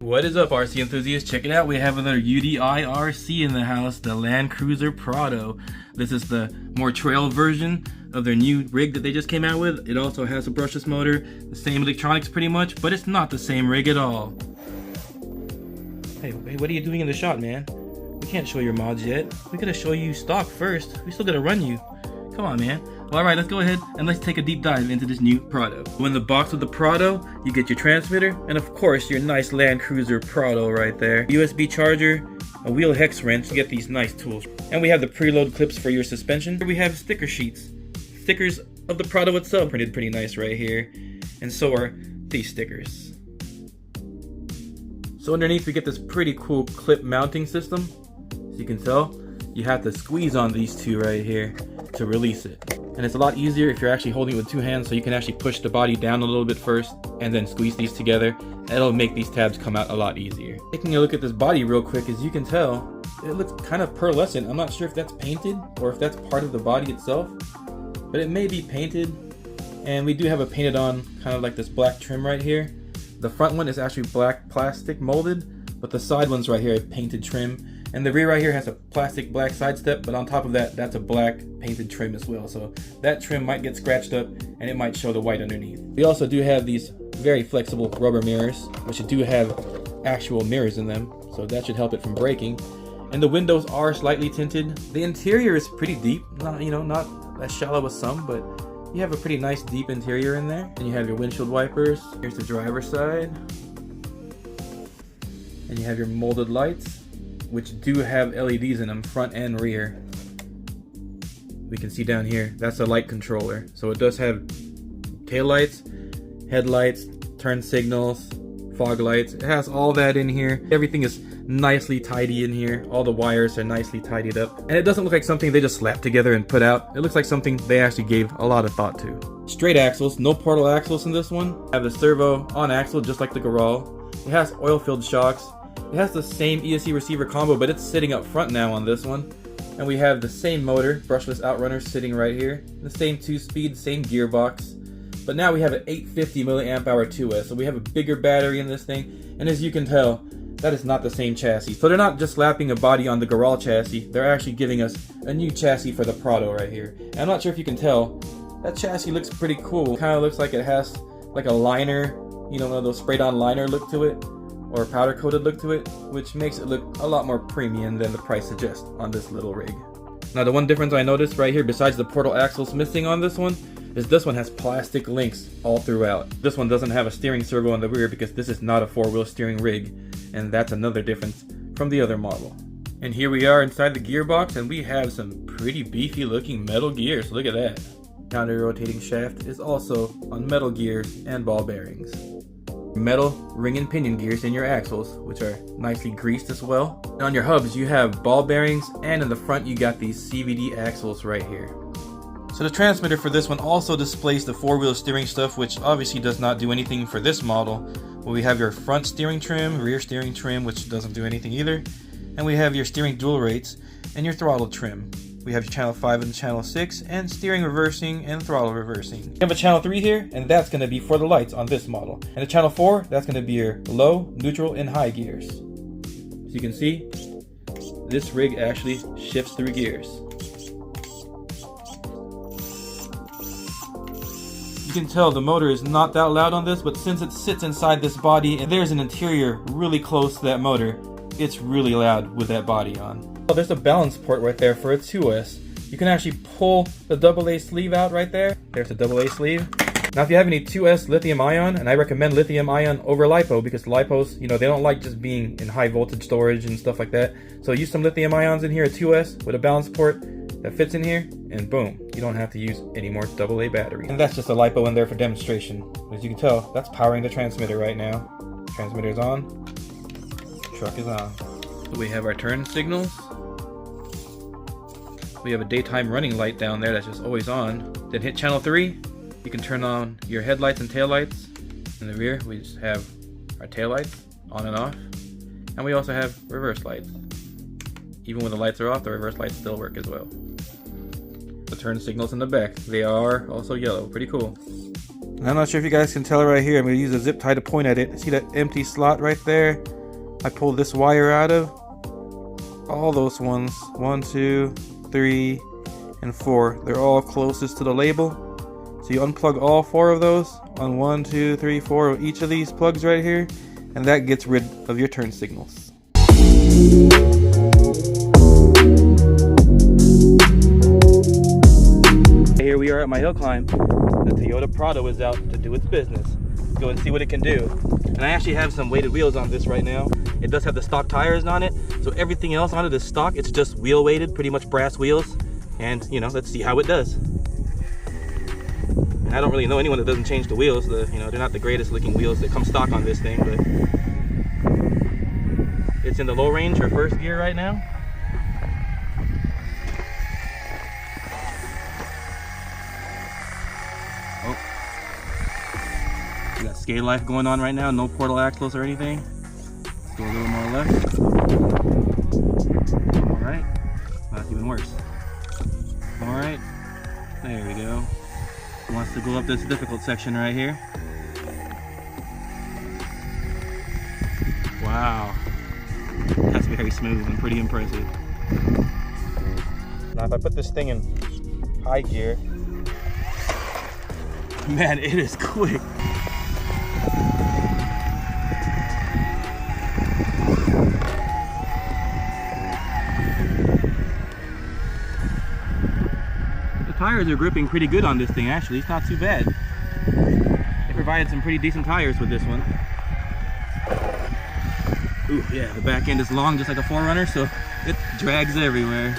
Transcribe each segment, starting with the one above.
What is up, RC enthusiasts? Check it out. We have another UDiRC in the house, the Land Cruiser Prado. This is the more trail version of their new rig that they just came out with. It also has a brushless motor, the same electronics pretty much, but it's not the same rig at all. Hey, what are you doing in the shot, man? We can't show your mods yet. We gotta show you stock first. We still gotta run you. Come on, man. Well, alright, let's go ahead and let's take a deep dive into this new Prado. In the box of the Prado, you get your transmitter, and of course your nice Land Cruiser Prado right there. USB charger, a wheel hex wrench to get these nice tools. And we have the preload clips for your suspension. We have sticker sheets. Stickers of the Prado itself printed pretty nice right here. And so are these stickers. So underneath we get this pretty cool clip mounting system. As you can tell, you have to squeeze on these two right here to release it. And it's a lot easier if you're actually holding it with two hands, so you can actually push the body down a little bit first and then squeeze these together. It'll make these tabs come out a lot easier. Taking a look at this body real quick, as you can tell, it looks kind of pearlescent. I'm not sure if that's painted or if that's part of the body itself, but it may be painted. And we do have it painted on kind of like this black trim right here. The front one is actually black plastic molded, but the side ones right here are painted trim. And the rear right here has a plastic black side step, but on top of that, that's a black painted trim as well. So that trim might get scratched up and it might show the white underneath. We also do have these very flexible rubber mirrors, which do have actual mirrors in them. So that should help it from breaking. And the windows are slightly tinted. The interior is pretty deep, not as shallow as some, but you have a pretty nice deep interior in there. And you have your windshield wipers. Here's the driver's side. And you have your molded lights, which do have LEDs in them, front and rear. We can see down here, that's a light controller. So it does have tail lights, headlights, turn signals, fog lights. It has all that in here. Everything is nicely tidy in here. All the wires are nicely tidied up. And it doesn't look like something they just slapped together and put out. It looks like something they actually gave a lot of thought to. Straight axles, no portal axles in this one. Have the servo on axle, just like the Goral. It has oil-filled shocks. It has the same ESC receiver combo, but it's sitting up front now on this one. And we have the same motor, brushless outrunner, sitting right here. The same 2-speed, same gearbox. But now we have an 850 milliamp hour 2S, so we have a bigger battery in this thing. And as you can tell, that is not the same chassis. So they're not just slapping a body on the Goral chassis, they're actually giving us a new chassis for the Prado right here. And I'm not sure if you can tell, that chassis looks pretty cool. Kind of looks like it has like a liner, you know, one of those sprayed on liner look to it, or powder coated look to it, which makes it look a lot more premium than the price suggests on this little rig. Now the one difference I noticed right here, besides the portal axles missing on this one, is this one has plastic links all throughout. This one doesn't have a steering servo on the rear because this is not a 4-wheel steering rig, and that's another difference from the other model. And here we are inside the gearbox, and we have some pretty beefy looking metal gears. Look at that. Counter rotating shaft is also on metal gears and ball bearings. Metal ring and pinion gears in your axles, which are nicely greased as well. And on your hubs you have ball bearings, and in the front you got these CVD axles right here. So the transmitter for this one also displays the 4-wheel steering stuff, which obviously does not do anything for this model. Well, we have your front steering trim, rear steering trim, which doesn't do anything either. And we have your steering dual rates and your throttle trim. We have your channel 5 and channel 6, and steering reversing and throttle reversing. We have a channel 3 here, and that's going to be for the lights on this model. And a channel 4, that's going to be your low, neutral, and high gears. As you can see, this rig actually shifts through gears. You can tell the motor is not that loud on this, but since it sits inside this body and there's an interior really close to that motor, it's really loud with that body on. Oh, there's a balance port right there for a 2S. You can actually pull the AA sleeve out right there. There's the AA sleeve. Now if you have any 2S lithium ion, and I recommend lithium ion over LiPo because LiPos, you know, they don't like just being in high voltage storage and stuff like that. So use some lithium ions in here, a 2S with a balance port that fits in here, and boom, you don't have to use any more AA battery. And that's just a LiPo in there for demonstration. As you can tell, that's powering the transmitter right now. Transmitter is on, truck is on. So we have our turn signals. We have a daytime running light down there that's just always on. Then hit channel 3, you can turn on your headlights and taillights. In the rear, we just have our taillights on and off. And we also have reverse lights. Even when the lights are off, the reverse lights still work as well. The turn signals in the back, they are also yellow. Pretty cool. I'm not sure if you guys can tell right here. I'm going to use a zip tie to point at it. See that empty slot right there? I pull this wire out of, all those ones, 1, 2, 3, and 4, they're all closest to the label. So you unplug all 4 of those on 1, 2, 3, 4 of each of these plugs right here, and that gets rid of your turn signals. Here we are at my hill climb. The Toyota Prado is out to do its business. Go and see what it can do. And I actually have some weighted wheels on this right now. It does have the stock tires on it, so everything else on it is stock. It's just wheel weighted, pretty much brass wheels. And you know, let's see how it does. And I don't really know anyone that doesn't change the wheels. You know, they're not the greatest looking wheels that come stock on this thing, but it's in the low range or first gear right now. Oh, we got skate life going on right now. No portal axles or anything. Let's go a little more left. All right, that's even worse. All right, there we go. Wants to go up this difficult section right here. Wow, that's very smooth and pretty impressive. Now if I put this thing in high gear, man, it is quick. Tires are gripping pretty good on this thing, actually. It's not too bad. They provided some pretty decent tires with this one. Ooh, yeah, the back end is long, just like a 4Runner, so it drags everywhere.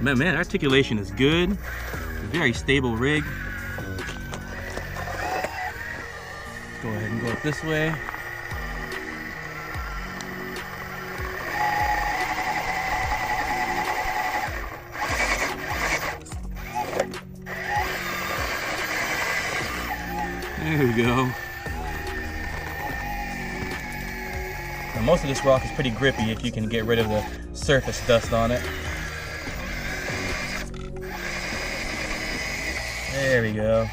Man, articulation is good. Very stable rig. Go ahead and go up this way. There we go. Now, most of this rock is pretty grippy if you can get rid of the surface dust on it. There we go.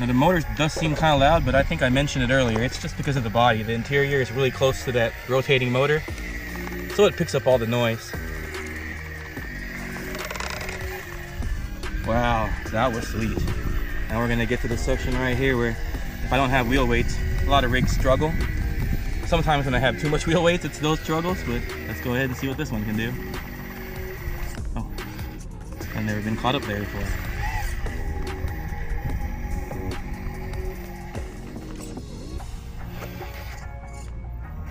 Now the motor does seem kind of loud, but I think I mentioned it earlier. It's just because of the body. The interior is really close to that rotating motor, so it picks up all the noise. Wow, that was sweet. Now we're gonna get to the section right here where if I don't have wheel weights, a lot of rigs struggle. Sometimes when I have too much wheel weights, it's those struggles, but let's go ahead and see what this one can do. Oh, I've never been caught up there before.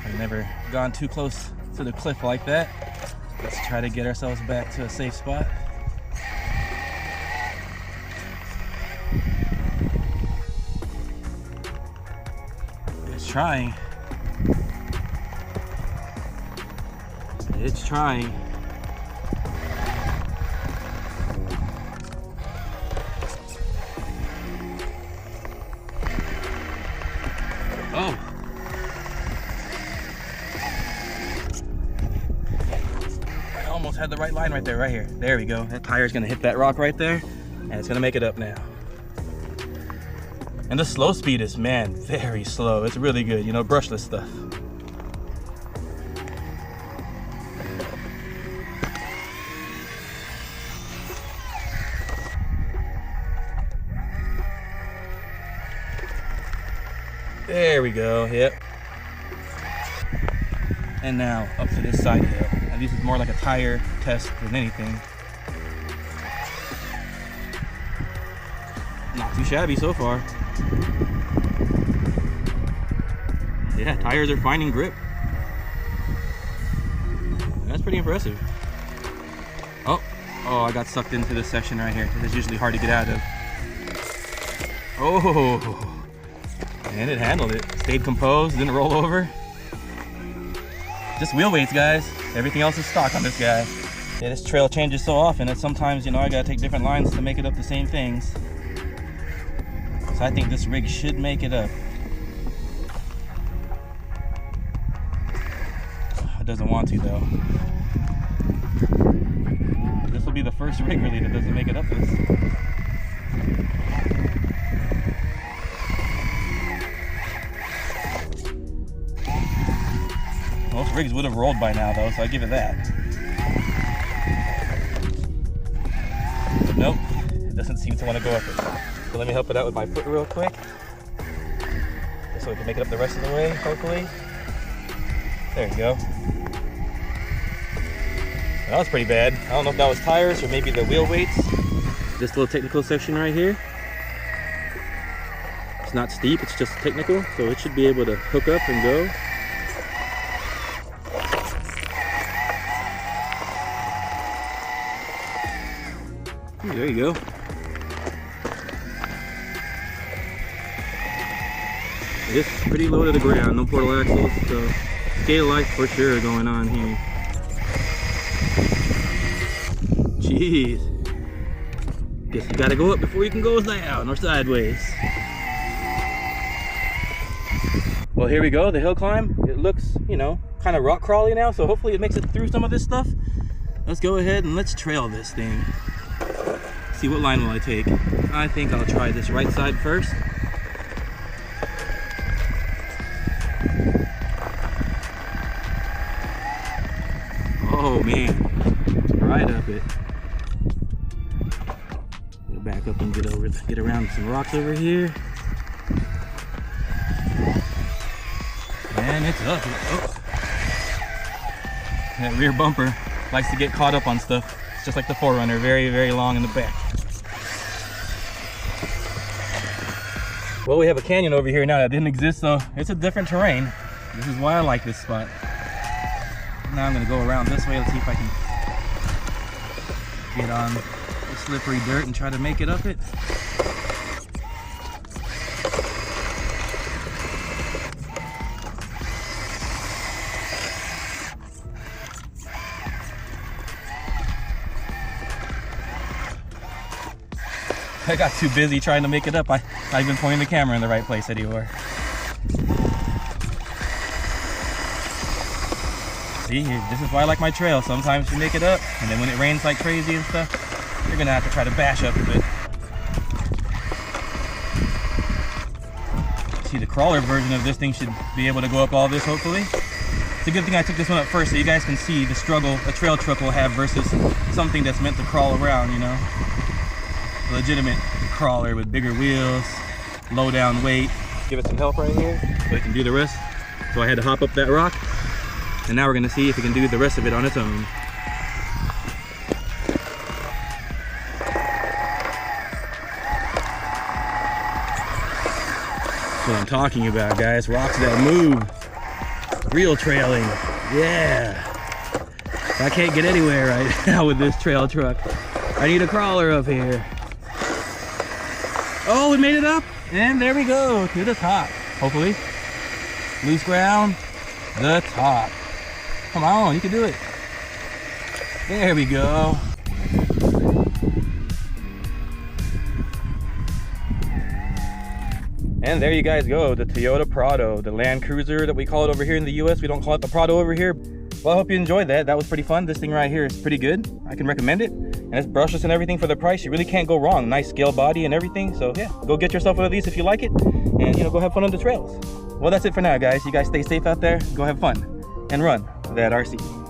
I've never gone too close to the cliff like that. Let's try to get ourselves back to a safe spot. It's trying. It's trying. Oh. I almost had the right line right there, right here. There we go. That tire's gonna hit that rock right there, and it's gonna make it up now. And the slow speed is, man, very slow. It's really good, you know, brushless stuff. There we go, yep. And now up to this side hill. And this is more like a tire test than anything. Not too shabby so far. Yeah, tires are finding grip. That's pretty impressive. Oh, I got sucked into this section right here. It's usually hard to get out of. Oh. And it handled it. Stayed composed, didn't roll over. Just wheel weights, guys. Everything else is stock on this guy. Yeah, this trail changes so often that sometimes, you know, I gotta take different lines to make it up the same things. So I think this rig should make it up. It doesn't want to though. This will be the first rig really that doesn't make it up this. Most rigs would have rolled by now though, so I give it that. But nope, it doesn't seem to want to go up it. So let me help it out with my foot real quick. Just so we can make it up the rest of the way, hopefully. There you go. That was pretty bad. I don't know if that was tires or maybe the wheel weights. This little technical section right here. It's not steep, it's just technical, so it should be able to hook up and go. There you go. It's pretty low to the ground, no portal axles, so scale life for sure going on here. Jeez. Guess you gotta go up before you can go down or sideways. Well, here we go, the hill climb. It looks, you know, kind of rock crawly now, so hopefully it makes it through some of this stuff. Let's go ahead and let's trail this thing. See, what line will I take? I think I'll try this right side first. Oh man, right up it. Go back up and get around some rocks over here. And it's up. Oh. That rear bumper likes to get caught up on stuff. It's just like the 4Runner, very, very long in the back. Well, we have a canyon over here now that didn't exist, so it's a different terrain. This is why I like this spot. Now I'm gonna go around this way. Let's see if I can get on the slippery dirt and try to make it up it. I got too busy trying to make it up. I not even pointing the camera in the right place anymore. See, this is why I like my trail. Sometimes you make it up, and then when it rains like crazy and stuff, you're gonna have to try to bash up a bit. See, the crawler version of this thing should be able to go up all this, hopefully. It's a good thing I took this one up first, so you guys can see the struggle a trail truck will have versus something that's meant to crawl around, you know? A legitimate crawler with bigger wheels, low down weight. Give it some help right here so it can do the rest. So I had to hop up that rock. And now we're gonna see if it can do the rest of it on its own. That's what I'm talking about, guys. Rocks that move. Real trailing. Yeah. I can't get anywhere right now with this trail truck. I need a crawler up here. Oh, we made it up. And there we go, to the top. Hopefully. Loose ground, the top. Come on, you can do it. There we go. And there you guys go, the Toyota Prado, the Land Cruiser that we call it over here in the US. We don't call it the Prado over here. Well, I hope you enjoyed that. That was pretty fun. This thing right here is pretty good. I can recommend it. And it's brushless and everything for the price. You really can't go wrong. Nice scale body and everything. So yeah, go get yourself one of these if you like it. And you know, go have fun on the trails. Well, that's it for now, guys. You guys stay safe out there. Go have fun. And run that RC.